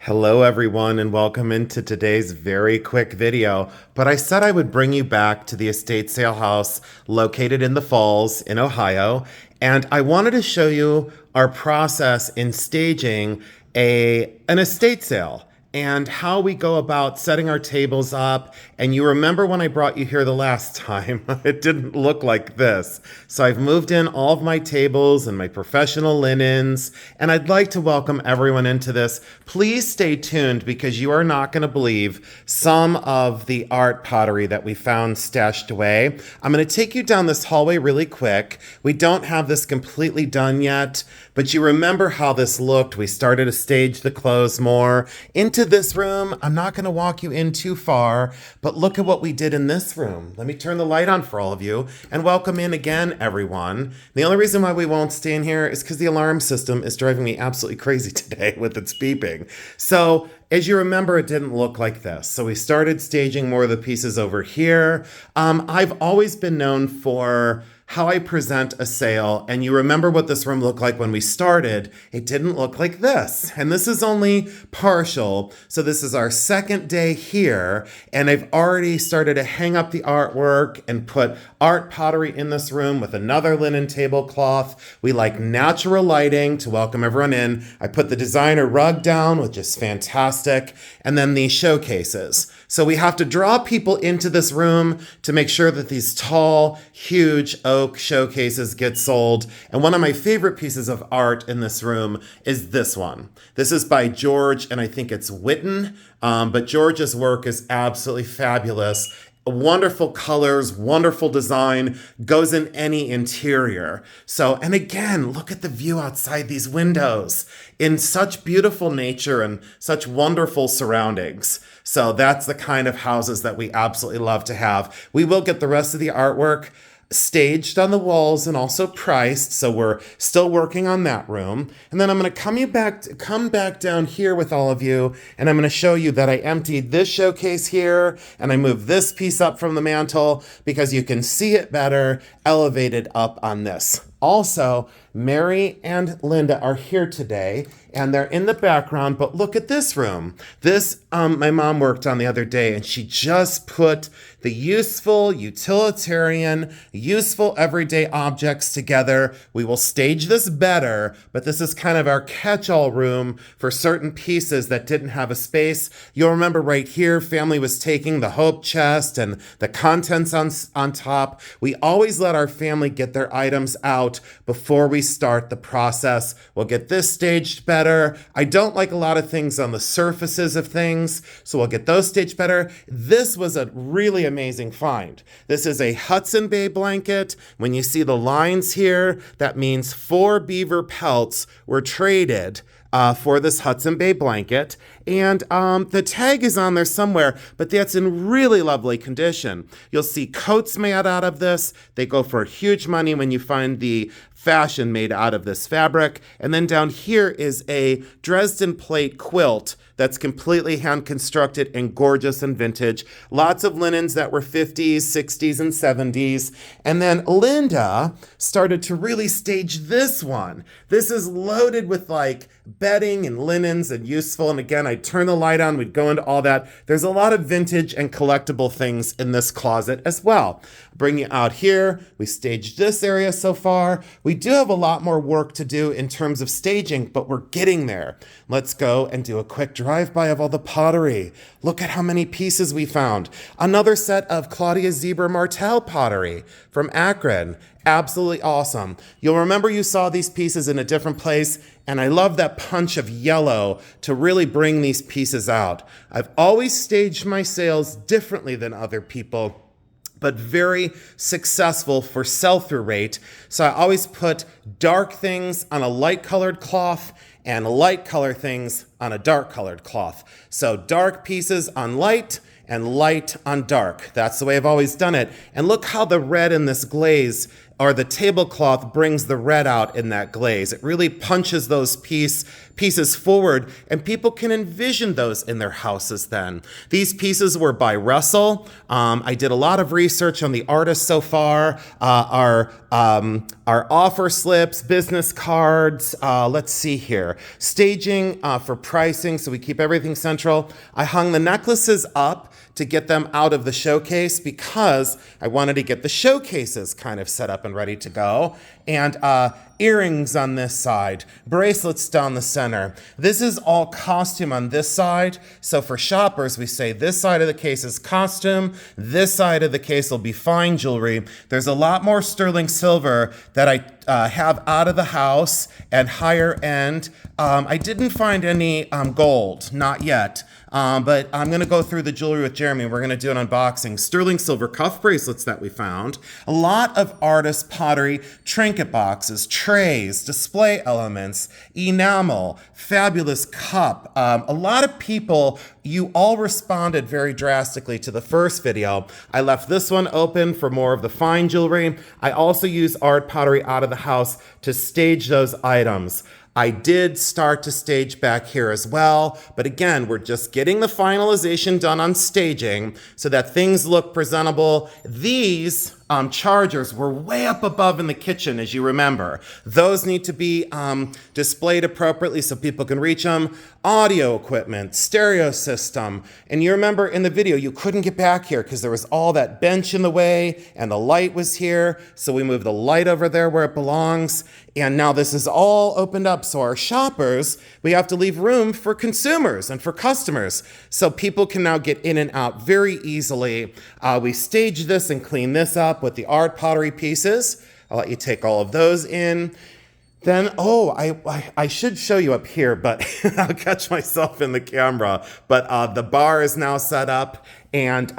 Hello everyone and welcome into today's very quick video, but I said I would bring you back to the estate sale house located in the Falls in Ohio, and I wanted to show you our process in staging an estate sale and how we go about setting our tables up. And you remember when I brought you here the last time, it didn't look like this. So I've moved in all of my tables and my professional linens, and I'd like to welcome everyone into this. Please stay tuned because you are not going to believe some of the art pottery that we found stashed away. I'm going to take you down this hallway really quick. We don't have this completely done yet, but you remember how this looked. We started to stage the clothes more into this room. I'm not going to walk you in too far, but look at what we did in this room. Let me turn the light on for all of you and welcome in again, everyone. The only reason why we won't stay in here is because the alarm system is driving me absolutely crazy today with its beeping. So as you remember, it didn't look like this. So we started staging more of the pieces over here. I've always been known for how I present a sale, and you remember what this room looked like when we started. It didn't look like this, and this is only partial. So this is our second day here, and I've already started to hang up the artwork and put art pottery in this room with another linen tablecloth. We like natural lighting to welcome everyone in. I put the designer rug down, which is fantastic, and then these showcases. So we have to draw people into this room to make sure that these tall, huge oak showcases get sold. And one of my favorite pieces of art in this room is this one. This is by George, and I think it's Witten, but George's work is absolutely fabulous. Wonderful colors, wonderful design, goes in any interior. So, and again, look at the view outside these windows in such beautiful nature and such wonderful surroundings. So that's the kind of houses that we absolutely love to have. We will get the rest of the artwork staged on the walls and also priced, so we're still working on that room. And then I'm going to come back down here with all of you, and I'm going to show you that I emptied this showcase here and I moved this piece up from the mantle because you can see it better elevated up on this. Also, Mary and Linda are here today, and they're in the background, but look at this room. This, my mom worked on the other day, and she just put the useful, utilitarian, useful everyday objects together. We will stage this better, but this is kind of our catch-all room for certain pieces that didn't have a space. You'll remember right here, family was taking the hope chest and the contents on top. We always let our family get their items out before we start the process. We'll get this staged better. I don't like a lot of things on the surfaces of things, so we'll get those staged better. This was a really amazing find. This is a Hudson Bay blanket. When you see the lines here, that means 4 beaver pelts were traded for this Hudson Bay blanket. And the tag is on there somewhere, but that's in really lovely condition. You'll see coats made out of this. They go for huge money when you find the fashion made out of this fabric. And then down here is a Dresden plate quilt that's completely hand constructed and gorgeous and vintage. Lots of linens that were 50s, 60s, and 70s. And then Linda started to really stage this one. This is loaded with like bedding and linens and useful. And again, I'd turn the light on, we'd go into all that. There's a lot of vintage and collectible things in this closet as well. Bring you out here. We staged this area so far. We do have a lot more work to do in terms of staging, but we're getting there. Let's go and do a quick drive-by of all the pottery. Look at how many pieces we found. Another set of Claudia Zebra Martel pottery from Akron. Absolutely awesome. You'll remember you saw these pieces in a different place, and I love that punch of yellow to really bring these pieces out. I've always staged my sales differently than other people, but very successful for sell-through rate. So I always put dark things on a light colored cloth and light color things on a dark colored cloth. So dark pieces on light and light on dark. That's the way I've always done it. And look how the red in this glaze, or the tablecloth, brings the red out in that glaze. It really punches those pieces forward, and people can envision those in their houses then. These pieces were by Russell. I did a lot of research on the artists so far. Our offer slips, business cards, let's see here. Staging for pricing, so we keep everything central. I hung the necklaces up to get them out of the showcase because I wanted to get the showcases kind of set up and ready to go. And earrings on this side, bracelets down the center. This is all costume on this side. So for shoppers, we say this side of the case is costume, this side of the case will be fine jewelry. There's a lot more sterling silver that I have out of the house and higher end. I didn't find any gold, not yet. But I'm going to go through the jewelry with Jeremy. We're going to do an unboxing. Sterling silver cuff bracelets that we found. A lot of artist pottery, trinket boxes, trays, display elements, enamel, fabulous cup. A lot of people, you all responded very drastically to the first video. I left this one open for more of the fine jewelry. I also use art pottery out of the house to stage those items. I did start to stage back here as well, but again, we're just getting the finalization done on staging so that things look presentable. These chargers were way up above in the kitchen, as you remember. Those need to be displayed appropriately so people can reach them. Audio equipment, stereo system. And you remember in the video, you couldn't get back here because there was all that bench in the way and the light was here. So we moved the light over there where it belongs. And now this is all opened up. So our shoppers, we have to leave room for consumers and for customers. So people can now get in and out very easily. We stage this and clean this up with the art pottery pieces. I'll let you take all of those in. Then, I should show you up here, but I'll catch myself in the camera. But the bar is now set up, and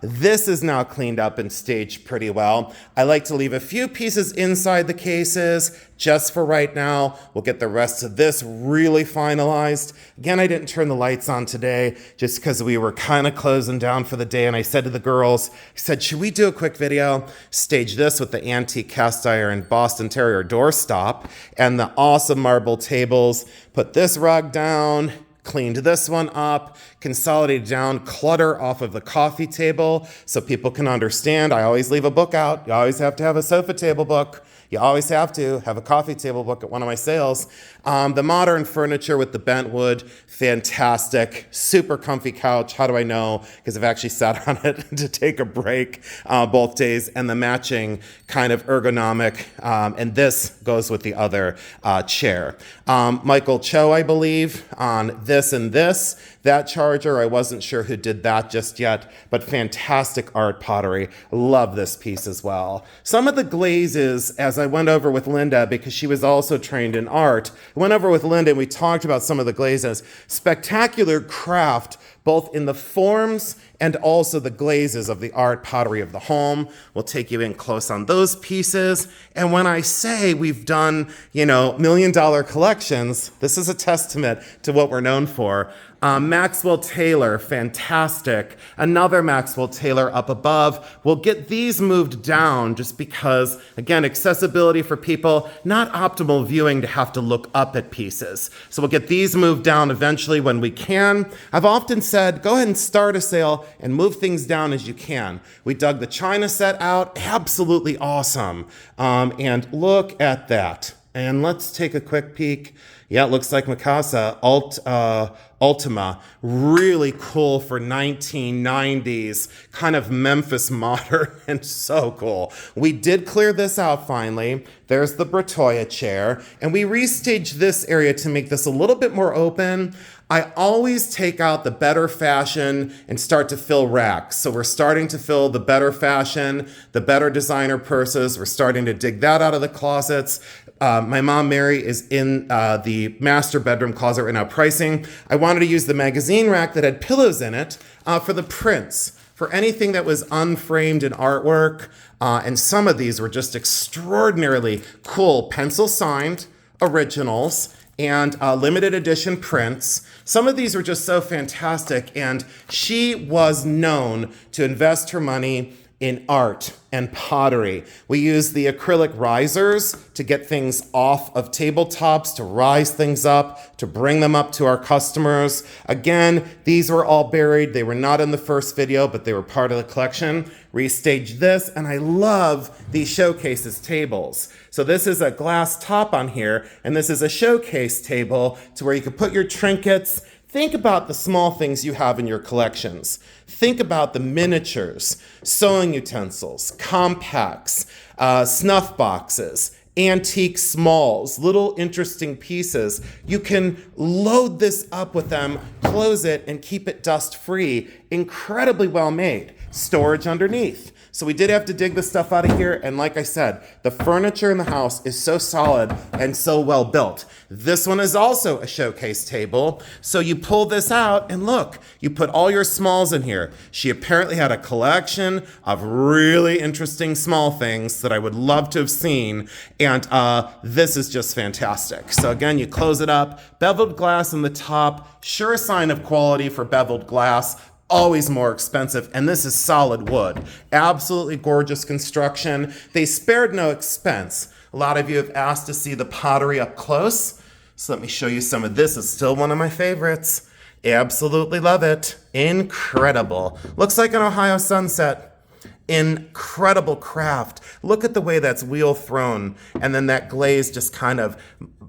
this is now cleaned up and staged pretty well. I like to leave a few pieces inside the cases just for right now. We'll get the rest of this really finalized. Again, I didn't turn the lights on today just because we were kind of closing down for the day. And I said to the girls, should we do a quick video? Stage this with the antique cast iron Boston Terrier doorstop and the awesome marble tables. Put this rug down. Cleaned this one up, consolidated down clutter off of the coffee table so people can understand. I always leave a book out. You always have to have a sofa table book. You always have to have a coffee table book at one of my sales. The modern furniture with the bent wood, fantastic, super comfy couch. How do I know? Because I've actually sat on it to take a break both days, and the matching kind of ergonomic, and this goes with the other chair. Michael Cho, I believe, on this and this. That charger, I wasn't sure who did that just yet, but fantastic art pottery. Love this piece as well. Some of the glazes, as I went over with Linda, because she was also trained in art, I went over with Linda and we talked about some of the glazes. Spectacular craft, both in the forms and also the glazes of the art pottery of the home. We'll take you in close on those pieces. And when I say we've done, $1 million collections, this is a testament to what we're known for. Maxwell Taylor, fantastic. Another Maxwell Taylor up above. We'll get these moved down just because, again, accessibility for people, not optimal viewing to have to look up at pieces. So we'll get these moved down eventually when we can. I've often said, go ahead and start a sale and move things down as you can. We dug the China set out, absolutely awesome. And look at that. And let's take a quick peek. Yeah, it looks like Mikasa Ultima. Really cool for 1990s, kind of Memphis modern, and so cool. We did clear this out finally. There's the Bratoya chair, and we restaged this area to make this a little bit more open. I always take out the better fashion and start to fill racks. So we're starting to fill the better fashion, the better designer purses. We're starting to dig that out of the closets. My mom, Mary, is in the master bedroom closet right now pricing. I wanted to use the magazine rack that had pillows in it for the prints, for anything that was unframed in artwork. And some of these were just extraordinarily cool pencil signed originals and limited edition prints. Some of these were just so fantastic, and she was known to invest her money in art and pottery. We use the acrylic risers to get things off of tabletops, to rise things up, to bring them up to our customers. Again, these were all buried. They were not in the first video, but they were part of the collection. Restaged this, and I love these showcases tables. So this is a glass top on here, and this is a showcase table to where you can put your trinkets. Think about the small things you have in your collections. Think about the miniatures, sewing utensils, compacts, snuff boxes, antique smalls, little interesting pieces. You can load this up with them, close it, and keep it dust-free. Incredibly well made. Storage underneath. So we did have to dig the stuff out of here, and like I said, the furniture in the house is so solid and so well built. This one is also a showcase table. So you pull this out, and look, you put all your smalls in here. She apparently had a collection of really interesting small things that I would love to have seen, and this is just fantastic. So again, you close it up, beveled glass in the top, sure sign of quality for beveled glass. Always more expensive, and this is solid wood. Absolutely gorgeous construction. They spared no expense. A lot of you have asked to see the pottery up close, so let me show you some of this. It's still one of my favorites. Absolutely love it. Incredible. Looks like an Ohio sunset. Incredible craft. Look at the way that's wheel thrown, and then that glaze just kind of,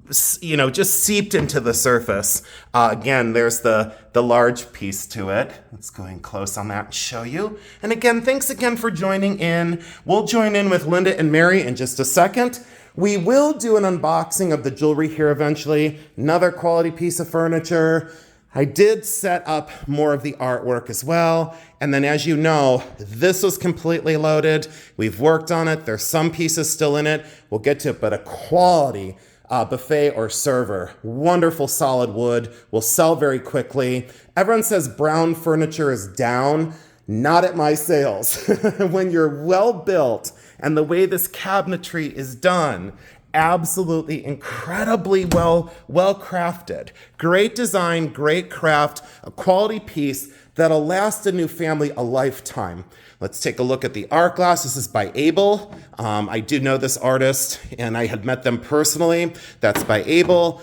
just seeped into the surface. Again, there's the large piece to it. Let's go in close on that and show you. And again, thanks again for joining in. We'll join in with Linda and Mary in just a second. We will do an unboxing of the jewelry here eventually. Another quality piece of furniture. I did set up more of the artwork as well. And then as you know, this was completely loaded. We've worked on it. There's some pieces still in it. We'll get to it, but a quality buffet or server. Wonderful solid wood. Will sell very quickly. Everyone says brown furniture is down. Not at my sales. When you're well built and the way this cabinetry is done, absolutely incredibly well crafted. Great design, great craft, a quality piece that'll last a new family a lifetime. Let's take a look at the art glass. This is by Abel. I do know this artist, and I had met them personally. That's by Abel.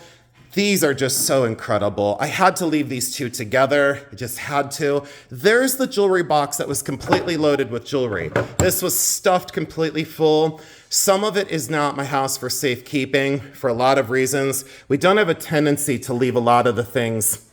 These are just so incredible. I had to leave these two together. I just had to. There's the jewelry box that was completely loaded with jewelry. This was stuffed completely full. Some of it is now at my house for safekeeping for a lot of reasons. We don't have a tendency to leave a lot of the things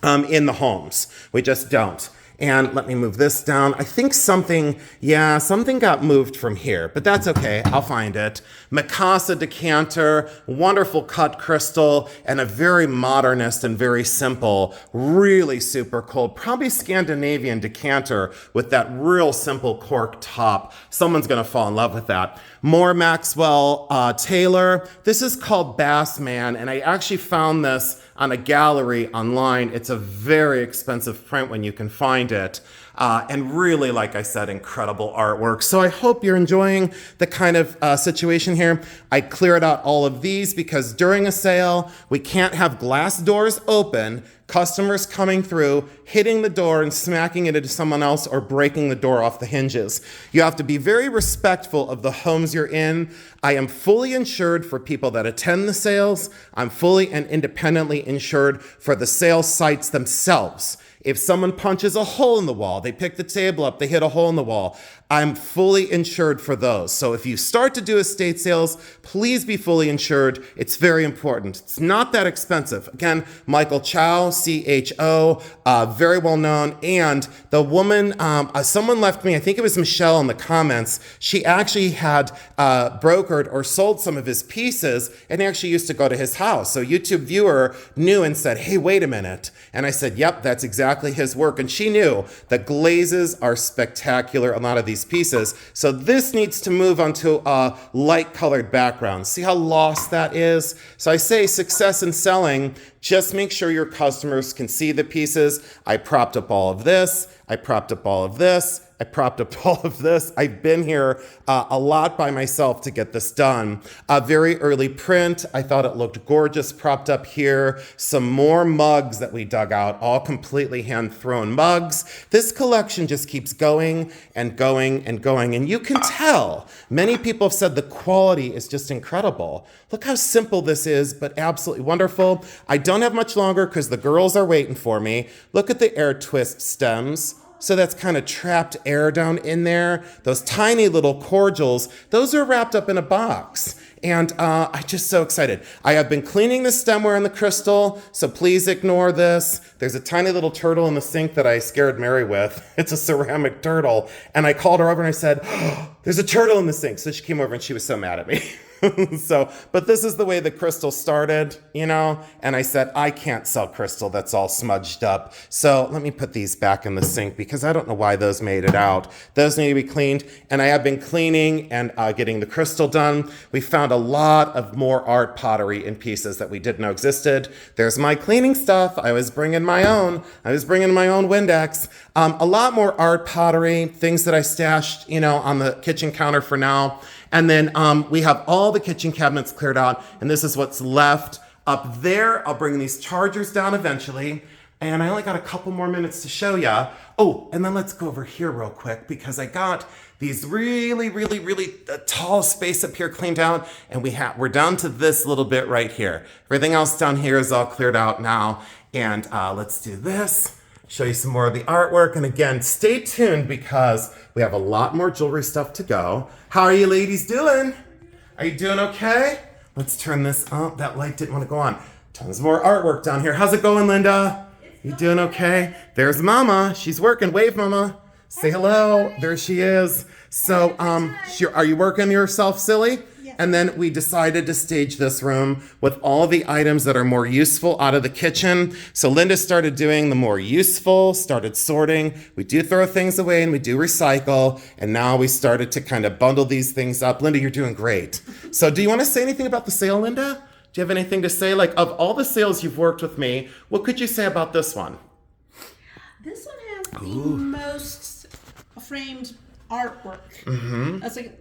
in the homes. We just don't. And let me move this down. I think something got moved from here, but that's okay. I'll find it. Mikasa decanter, wonderful cut crystal, and a very modernist and very simple, really super cool, probably Scandinavian decanter with that real simple cork top. Someone's gonna fall in love with that. More Maxwell Taylor. This is called Bassman, and I actually found this on a gallery online. It's a very expensive print when you can find it. And really, like I said, incredible artwork. So I hope you're enjoying the kind of situation here. I cleared out all of these because during a sale, we can't have glass doors open, customers coming through, hitting the door and smacking it into someone else or breaking the door off the hinges. You have to be very respectful of the homes you're in. I am fully insured for people that attend the sales. I'm fully and independently insured for the sales sites themselves. If someone punches a hole in the wall, they pick the table up, they hit a hole in the wall, I'm fully insured for those. So if you start to do estate sales, please be fully insured. It's very important. It's not that expensive. Again, Michael Chow, CHO, very well known. And the woman, someone left me, I think it was Michelle in the comments, she actually had brokered or sold some of his pieces and actually used to go to his house. So a YouTube viewer knew and said, hey, wait a minute. And I said, yep, that's exactly his work. And she knew the glazes are spectacular, a lot of these pieces. So this needs to move onto a light colored background. See how lost that is? So I say success in selling Just make sure your customers can see the pieces. I propped up all of this. I propped up all of this. I propped up all of this. I've been here a lot by myself to get this done. A very early print. I thought it looked gorgeous propped up here. Some more mugs that we dug out, all completely hand-thrown mugs. This collection just keeps going and going and going. And you can tell, many people have said the quality is just incredible. Look how simple this is, but absolutely wonderful. I don't have much longer because the girls are waiting for me. Look at the air twist stems. So that's kind of trapped air down in there. Those tiny little cordials, those are wrapped up in a box. And I'm just so excited. I have been cleaning the stemware and the crystal, so please ignore this. There's a tiny little turtle in the sink that I scared Mary with. It's a ceramic turtle. And I called her over and I said, oh, there's a turtle in the sink. So she came over and she was so mad at me. But this is the way the crystal started, you know, and I said, I can't sell crystal that's all smudged up. So let me put these back in the sink because I don't know why those made it out. Those need to be cleaned. And I have been cleaning and getting the crystal done. We found a lot of more art pottery in pieces that we didn't know existed. There's my cleaning stuff. I was bringing my own Windex. A lot more art pottery, things that I stashed, you know, on the kitchen counter for now. And then we have all the kitchen cabinets cleared out, and this is what's left up there. I'll bring these chargers down eventually, and I only got a couple more minutes to show ya. Oh, and then let's go over here real quick because I got these really tall space up here cleaned out, and we're down to this little bit right here. Everything else down here is all cleared out now, and let's do this. Show you some more of the artwork. And again, stay tuned because we have a lot more jewelry stuff to go. How are you ladies doing? Are you doing okay? Let's turn this up. That light didn't want to go on. Tons more artwork down here. How's it going, Linda? You doing okay? There's Mama. She's working. Wave, Mama. Say hello. There she is. So, are you working yourself, silly? And then we decided to stage this room with all the items that are more useful out of the kitchen. So Linda started doing the more useful, started sorting. We do throw things away and we do recycle. And now we started to kind of bundle these things up. Linda, you're doing great. So do you want to say anything about the sale, Linda? Do you have anything to say? Like, of all the sales you've worked with me, what could you say about this one? This one has the most framed artwork. Mm-hmm. It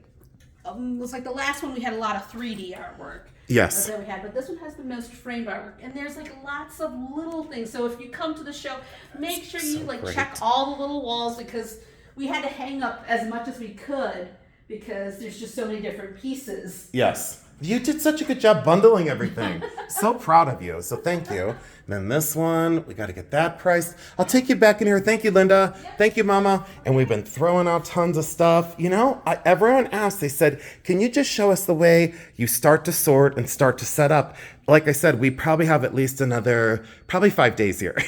was like the last one we had a lot of 3D artwork. Yes. That we had, but this one has the most framed artwork, and there's like lots of little things. So if you come to the show, make sure you check all the little walls because we had to hang up as much as we could because there's just so many different pieces. Yes. You did such a good job bundling everything. So proud of you. So thank you. And then this one, we got to get that priced. I'll take you back in here. Thank you, Linda. Yep. Thank you, Mama. And we've been throwing out tons of stuff. You know, everyone asked, they said, can you just show us the way you start to sort and start to set up? Like I said, we probably have at least another, probably 5 days here.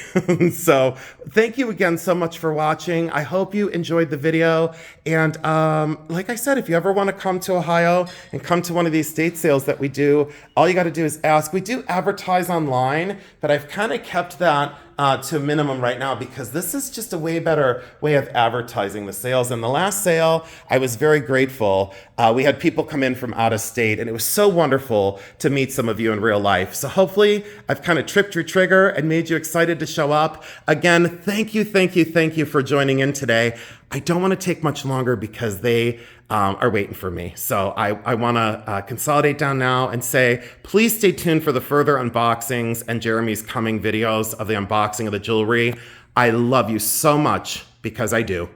So thank you again so much for watching. I hope you enjoyed the video. And like I said, if you ever want to come to Ohio and come to one of these estate sales that we do, all you got to do is ask. We do advertise online, but I've kind of kept that to a minimum right now because this is just a way better way of advertising the sales. And the last sale, I was very grateful. We had people come in from out of state, and it was so wonderful to meet some of you in real life. So hopefully I've kind of tripped your trigger and made you excited to show up. Again, thank you for joining in today. I don't want to take much longer because they are waiting for me. So I want to consolidate down now and say, please stay tuned for the further unboxings and Jeremy's coming videos of the unboxing of the jewelry. I love you so much because I do.